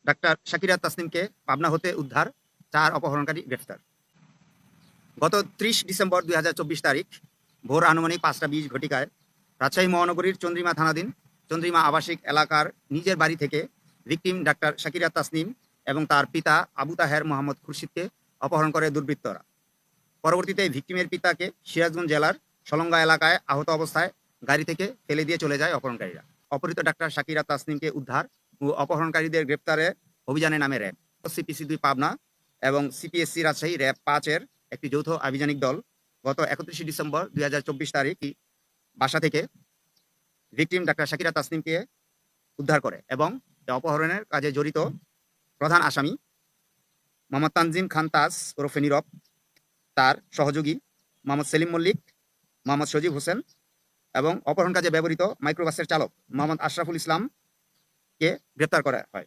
Doctor Shakira তাসনিমকে Pabna হতে উদ্ধার, 4 অপহরণকারী গ্রেফতার। গত 30 ডিসেম্বর 2024 তারিখ ভোর আনুমানিক 5:20 ঘটিকায় রাজশাহী মহানগরীর চন্দ্রিমা থানাধীন চন্দ্রিমা আবাসিক এলাকার নিজের বাড়ি থেকে ভিকটিম ডাক্তার শাকিরা তাসনিম এবং তার পিতা আবু তাহের মোহাম্মদ খুরশিদকে অপহরণ করে দুর্বৃত্তরা। পরবর্তীতে ভিকটিমের পিতাকে সিরাজগঞ্জ জেলার সলঙ্গা এলাকায় আহত অবস্থায় গাড়ি থেকে ফেলে দিয়ে চলে যায় অপহরণকারীরা। অপহৃত ডাক্তার শাকিরা তাসনিমকে উদ্ধার ও অপহরণকারীদের গ্রেপ্তারে অভিযানে নামে র্যাব, সিপিসি 2 পাবনা এবং সিপিএসসি রাজশাহী র্যাব 5-এর একটি যৌথ আভিযানিক দল গত 31 ডিসেম্বর 2024 তারিখ বাসা থেকে ভিকটিম ডাক্তার শাকিরা তাসনিমকে উদ্ধার করে এবং অপহরণের কাজে জড়িত প্রধান আসামি মোহাম্মদ তানজিম খান তাজ ওরফে নীরব, তার সহযোগী মোহাম্মদ সেলিম মল্লিক, মোহাম্মদ সজীব হোসেন এবং অপহরণ কাজে ব্যবহৃত মাইক্রোবাসের চালক মোহাম্মদ আশরাফুল ইসলামকে গ্রেপ্তার করা হয়।